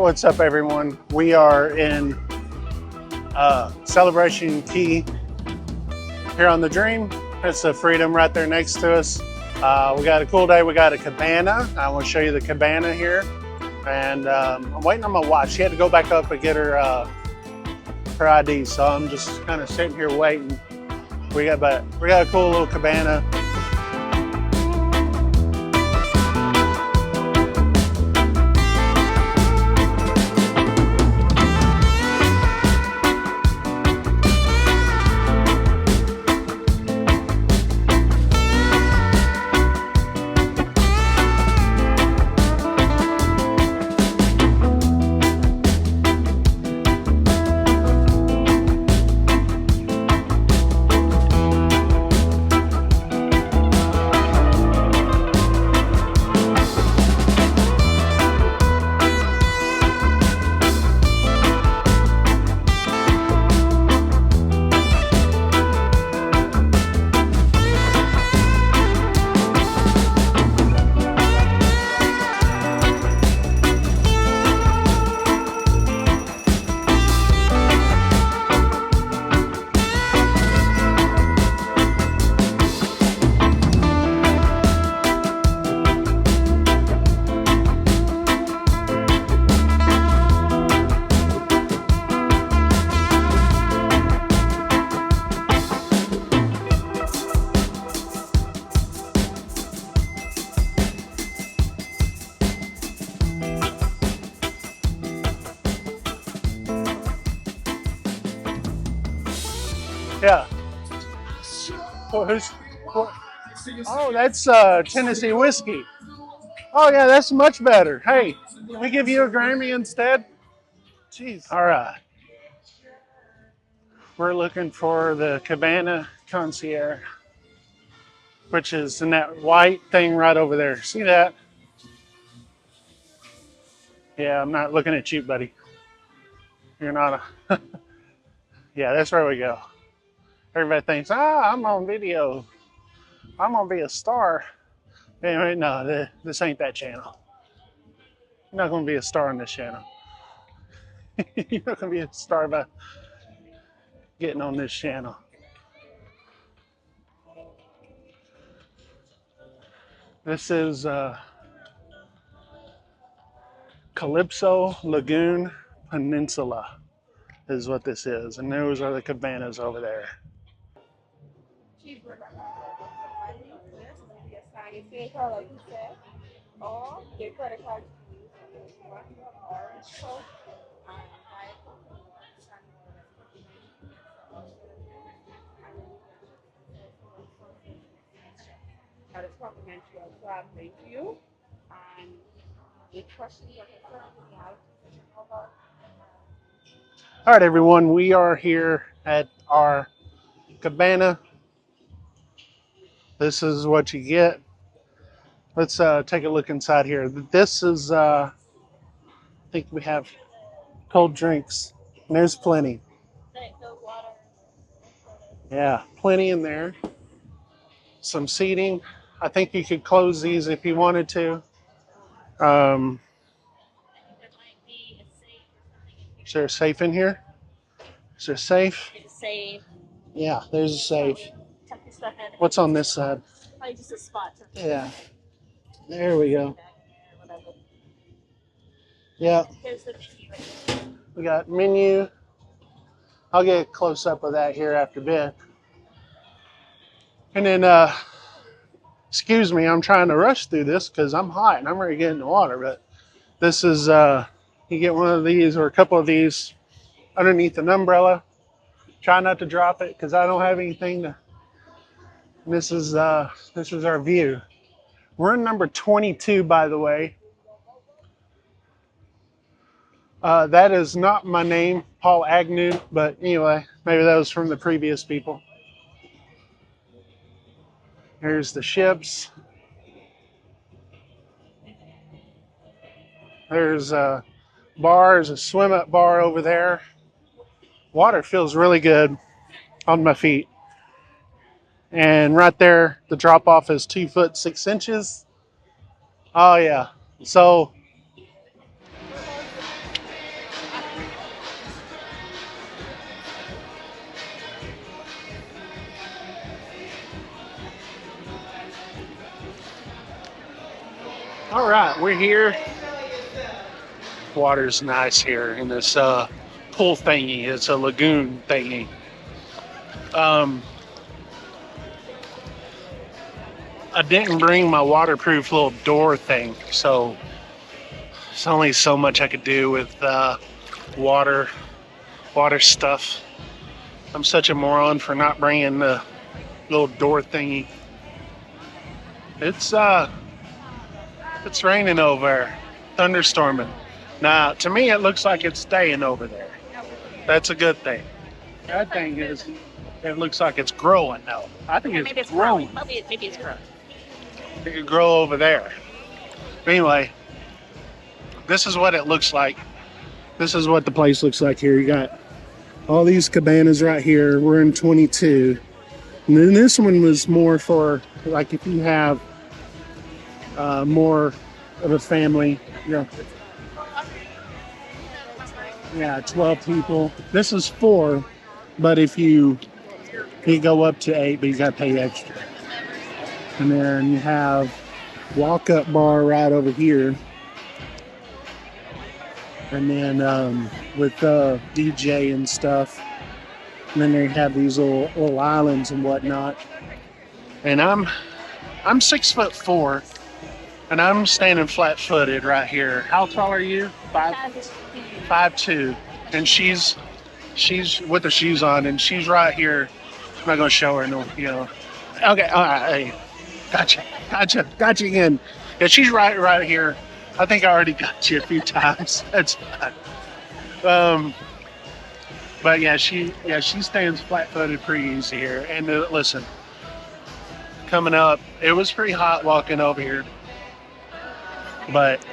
what's up everyone? We are in Celebration Key here on the Dream. It's the Freedom right there next to us. We got a cool day. We got a cabana. I want to show you the cabana here. And I'm waiting on my wife. She had to go back up and get her ID, so I'm just kind of sitting here waiting. We got a cool little cabana. Yeah. Oh, that's Tennessee whiskey. Oh yeah, that's much better. Hey, can we give you a Grammy instead? Jeez. All right. We're looking for the Cabana Concierge, which is in that white thing right over there. See that? Yeah, I'm not looking at you, buddy. You're not a... Yeah, that's where we go. Everybody thinks, I'm on video. I'm gonna be a star. Anyway, no, this ain't that channel. You're not gonna be a star on this channel. You're not gonna be a star by getting on this channel. This is Calypso Lagoon Peninsula is what this is. And those are the cabanas over there. Or your credit card to use orange code that is complimentary as well. Thank you. And the questions or concerns you have over. All right, everyone, we are here at our cabana. This is what you get. Let's take a look inside here. This is, I think we have cold drinks. And there's plenty. Yeah, plenty in there. Some seating. I think you could close these if you wanted to. Is there a safe in here? Is there a safe? It's a safe. Yeah, there's a safe. Tuck your stuff in. What's on this side? Oh, just a spot. Yeah. There we go. Yeah. Here's the menu. We got menu. I'll get a close up of that here after a bit. And then, excuse me, I'm trying to rush through this because I'm hot and I'm ready to get in the water. But this is, you get one of these or a couple of these underneath an umbrella. Try not to drop it because I don't have anything to. And this is our view. We're in number 22, by the way. That is not my name, Paul Agnew, but anyway, maybe that was from the previous people. Here's the ships. There's a bar, there's a swim up bar over there. Water feels really good on my feet. And right there, the drop off is 2 foot 6 inches. Oh yeah. So All right, we're here. Water's nice here in this pool thingy. It's a lagoon thingy. Um, I didn't bring my waterproof little door thing, so there's only so much I could do with water stuff. I'm such a moron for not bringing the little door thingy. It's raining over there, thunderstorming. Now, to me, it looks like it's staying over there. That's a good thing. The bad thing is, it looks like it's growing now. I think Maybe it's growing. Maybe it's growing. It could grow over there. Anyway, this is what it looks like. This is what the place looks like here. You got all these cabanas right here. We're in 22. And then this one was more for, like, if you have more of a family, you know. Yeah, 12 people. This is 4, but if you go up to 8, but you got to pay extra. And then you have walk-up bar right over here. And then with DJ and stuff. And then they have these little islands and whatnot. And I'm 6'4", and I'm standing flat-footed right here. How tall are you? 5'2", and she's with her shoes on, and she's right here. I'm not gonna show her, no, you know. Okay, all right, hey, gotcha again. Yeah, she's right here. I think I already got you a few times. That's fine. But yeah, she stands flat-footed pretty easy here. And listen, coming up, it was pretty hot walking over here, but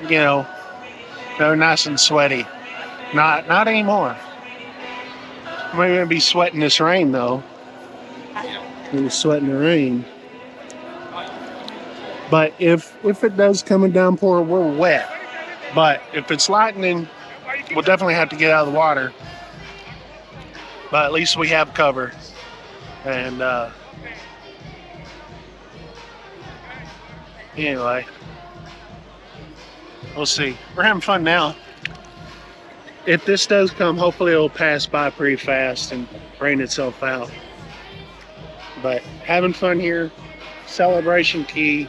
you know, they're nice and sweaty. Not anymore. We're gonna be sweating this rain though. We're sweating the rain. But if it does come a downpour, we're wet. But if it's lightning, we'll definitely have to get out of the water. But at least we have cover. And anyway, we'll see. We're having fun now. If this does come, hopefully it'll pass by pretty fast and rain itself out. But having fun here. Celebration Key.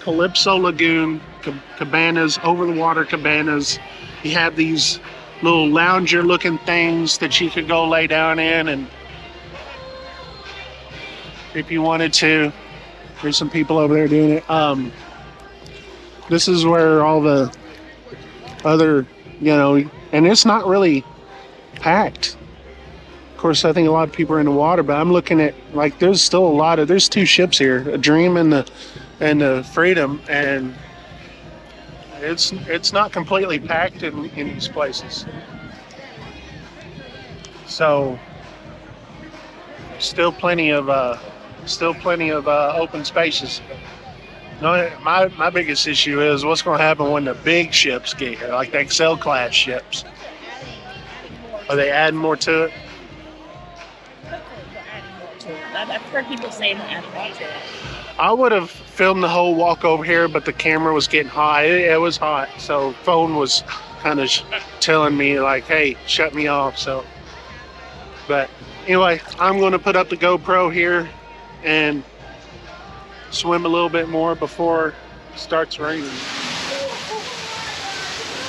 Calypso Lagoon. Cabanas, over the water cabanas. You have these little lounger looking things that you could go lay down in, and if you wanted to. There's some people over there doing it. This is where all the other, you know, and it's not really packed. Of course, I think a lot of people are in the water, but I'm looking at, like, there's still there's 2 ships here, a Dream and the Freedom, and it's not completely packed in these places. So still plenty of open spaces. No, my biggest issue is what's going to happen when the big ships get here, like the XL class ships. Are they adding more to it? I've heard people saying that. I would have filmed the whole walk over here, but the camera was getting hot. It was hot, so phone was kind of telling me like, "Hey, shut me off." So, but anyway, I'm going to put up the GoPro here and swim a little bit more before it starts raining.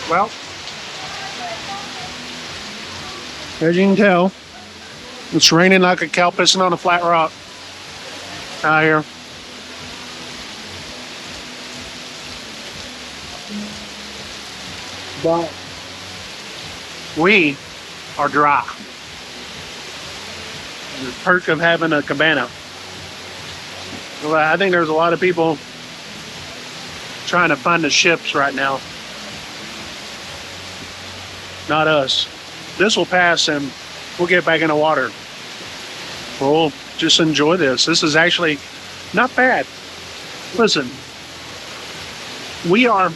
Well, as you can tell, it's raining like a cow pissing on a flat rock out here. But we are dry. The perk of having a cabana. Well, I think there's a lot of people trying to find the ships right now. Not us. This will pass and we'll get back in the water. We'll just enjoy this. This is actually not bad. Listen, we are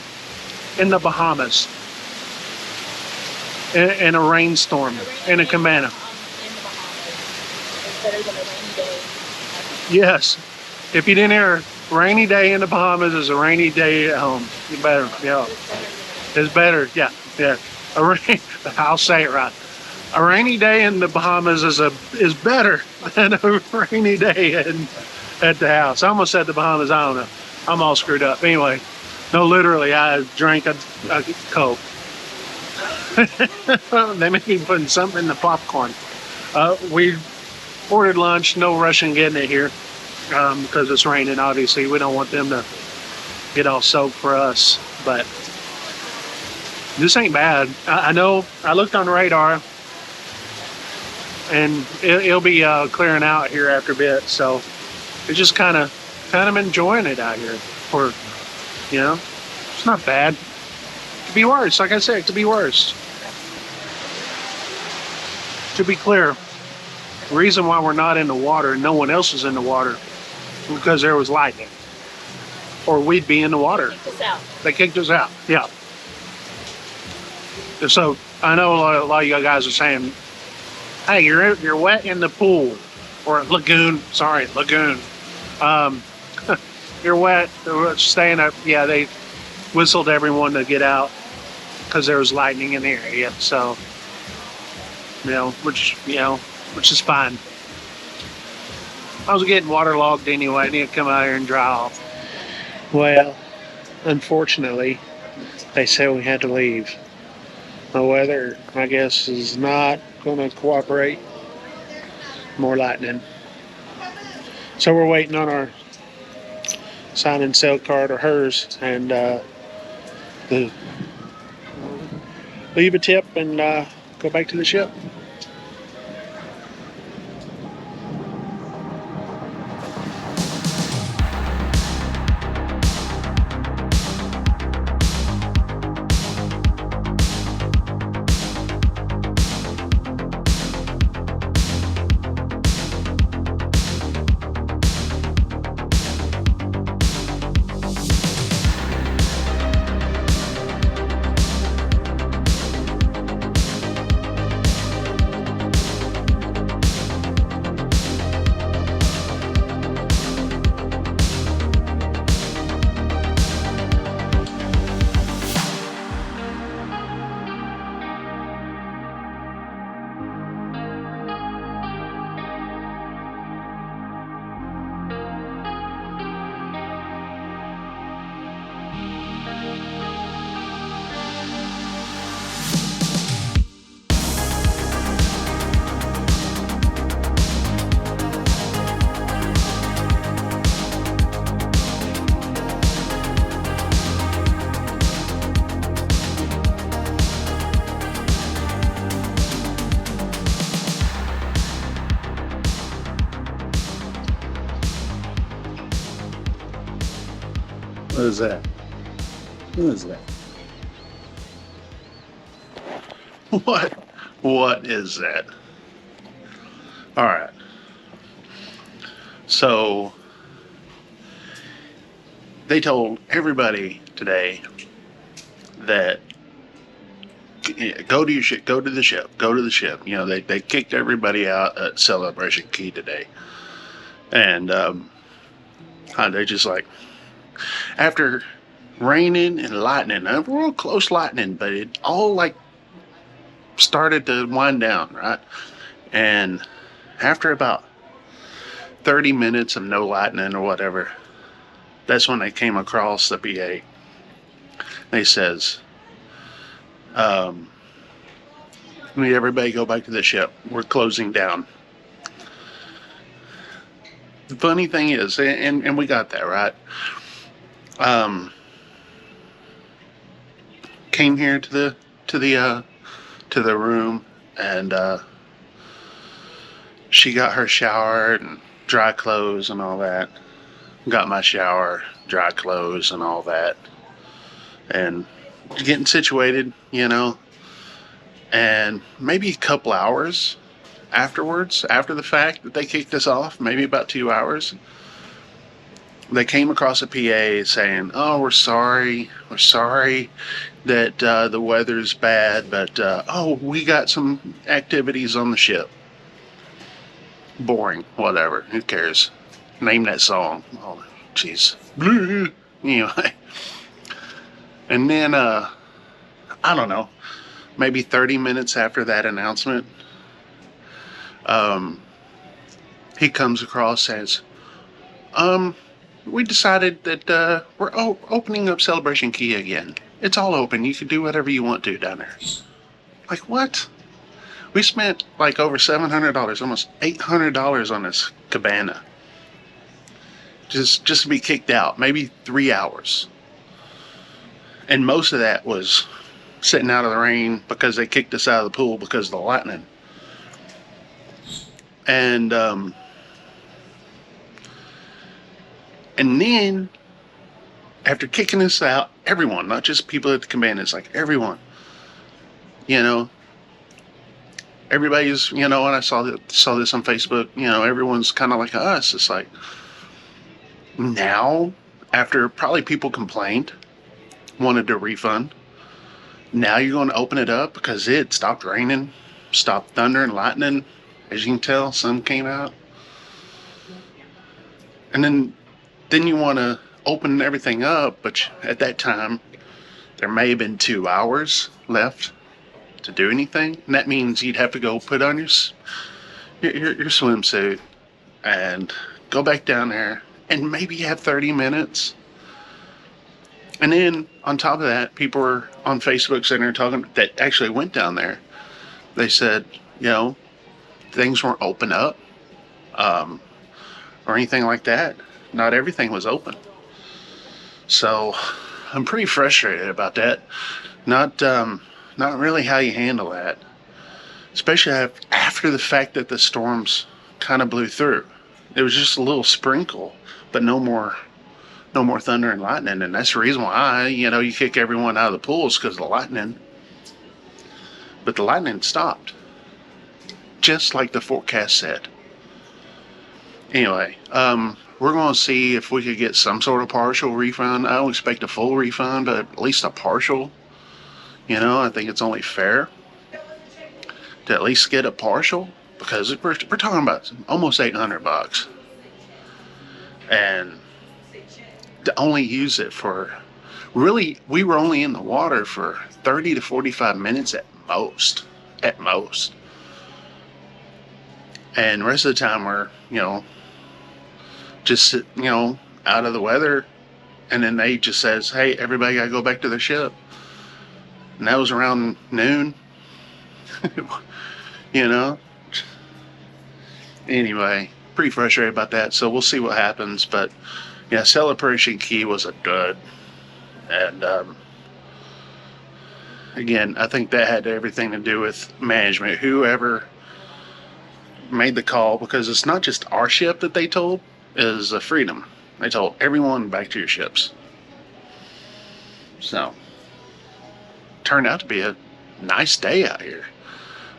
in the Bahamas in a rainstorm in a cabana. Yes. If you didn't hear, rainy day in the Bahamas is a rainy day at home. You better, yeah. It's better, yeah, yeah. I'll say it right. A rainy day in the Bahamas is better than a rainy day at the house. I almost said the Bahamas. I don't know. I'm all screwed up. Anyway, no, literally, I drank a Coke. They may be putting something in the popcorn. We ordered lunch. No rushing getting it here because it's raining. Obviously, we don't want them to get all soaked for us. But this ain't bad. I know. I looked on the radar, and it'll be clearing out here after a bit. So it's just kind of enjoying it out here. For it's not bad. It could be worse. Like I said, it could be worse. To be clear, the reason why we're not in the water and no one else is in the water is because there was lightning, or we'd be in the water. Kicked us out. They kicked us out. Yeah. So I know a lot of you guys are saying, "Hey, you're wet in the pool or lagoon." Sorry, lagoon. You're wet. Staying up. Yeah, they whistled everyone to get out because there was lightning in the area. So, which is fine. I was getting waterlogged anyway. I need to come out here and dry off. Well, unfortunately, they said we had to leave. The weather, I guess, is not going to cooperate. More lightning. So we're waiting on our sign and sale card, or hers, and leave a tip and go back to the ship. What is that? Who is that? What is that? All right. So they told everybody today that go to your ship, go to the ship. They kicked everybody out at Celebration Key today, and they just like, after raining and lightning, a real close lightning, but it all like started to wind down, right? And after about 30 minutes of no lightning or whatever, that's when they came across the PA. They says, everybody go back to the ship. We're closing down. The funny thing is, and we got that right. Came here to the room, and she got her shower and dry clothes and all that. Got my shower, dry clothes and all that, and getting situated, and maybe a couple hours afterwards, after the fact that they kicked us off, maybe about 2 hours, they came across a PA saying, "Oh, we're sorry that the weather's bad, but we got some activities on the ship." Boring, whatever, who cares? Name that song. Jeez. Anyway. And then, I don't know, maybe 30 minutes after that announcement, he comes across, says, we decided that we're opening up Celebration Key again. It's all open. You can do whatever you want to down there. Like, what? We spent like over $700, almost $800 on this cabana. Just to be kicked out, maybe 3 hours. And most of that was sitting out of the rain because they kicked us out of the pool because of the lightning. And then after kicking us out, everyone, not just people at the cabanas, like everyone, everybody's, and I saw this on Facebook, everyone's kind of like us. It's like, now, after probably people complained, wanted a refund, now you're going to open it up because it stopped raining, stopped thunder and lightning. As you can tell, sun came out. And then you want to open everything up, but at that time, there may have been 2 hours left to do anything. And that means you'd have to go put on your swimsuit and go back down there and maybe have 30 minutes. And then on top of that, people were on Facebook sitting there talking that actually went down there. They said, things weren't open up or anything like that. Not everything was open. So I'm pretty frustrated about that. Not really how you handle that, especially after the fact that the storms kind of blew through. It was just a little sprinkle, but no more thunder and lightning. And that's the reason why, you kick everyone out of the pools, because of the lightning. But the lightning stopped, just like the forecast said. Anyway, we're going to see if we could get some sort of partial refund. I don't expect a full refund, but at least a partial. I think it's only fair to at least get a partial, because we're talking about almost $800, and to only use it for, really, we were only in the water for 30 to 45 minutes at most. And the rest of the time we're, just, out of the weather. And then they just says, hey, everybody got to go back to their ship. And that was around noon. Anyway, pretty frustrated about that. So we'll see what happens. But yeah, Celebration Key was a dud. And again, I think that had everything to do with management. Whoever made the call, because it's not just our ship that they told, is a Freedom. They told everyone back to your ships. So, turned out to be a nice day out here.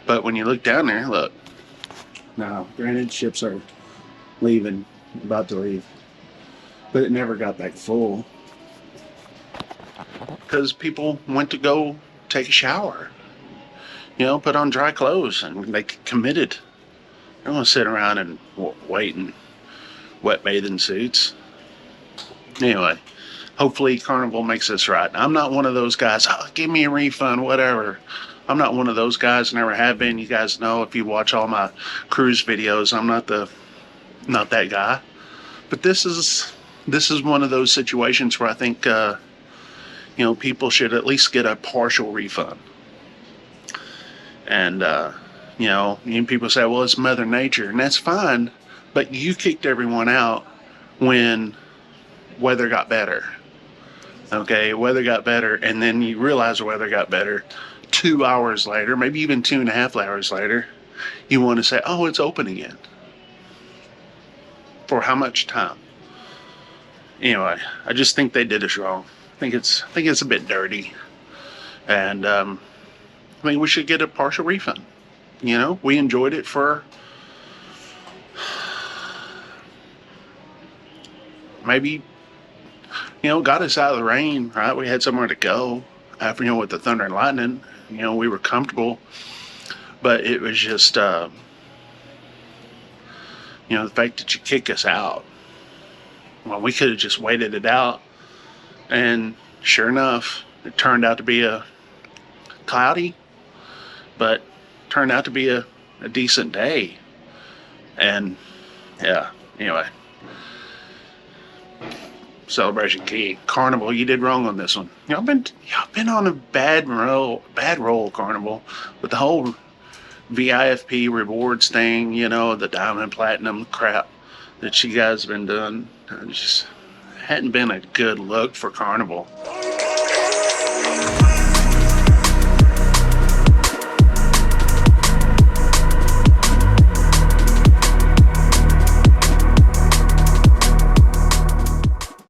But when you look down there, look. Now, granted, ships are leaving, about to leave. But it never got back full. Because people went to go take a shower. Put on dry clothes, and they committed. They don't want to sit around and wait in wet bathing suits. Anyway, hopefully Carnival makes this right. I'm not one of those guys, give me a refund, whatever. I'm not one of those guys, never have been. You guys know, if you watch all my cruise videos, I'm not that guy. But this is one of those situations where I think people should at least get a partial refund. And people say, well, it's Mother Nature, and that's fine, but you kicked everyone out when weather got better. Okay, weather got better, and then you realize the weather got better 2 hours later, maybe even 2.5 hours later, you want to say, oh, it's open again. For how much time? Anyway, I just think they did us wrong. I think it's a bit dirty. And we should get a partial refund. We enjoyed it for maybe, got us out of the rain, right? We had somewhere to go after, with the thunder and lightning, we were comfortable, but it was just, the fact that you kick us out, Well, we could have just waited it out, and sure enough, it turned out to be a cloudy, but turned out to be a decent day. And yeah, anyway, Celebration Key, Carnival, you did wrong on this one. Y'all been on a bad roll, Carnival, with the whole VIFP rewards thing, you know, the diamond platinum crap that you guys have been doing. It just hadn't been a good look for Carnival.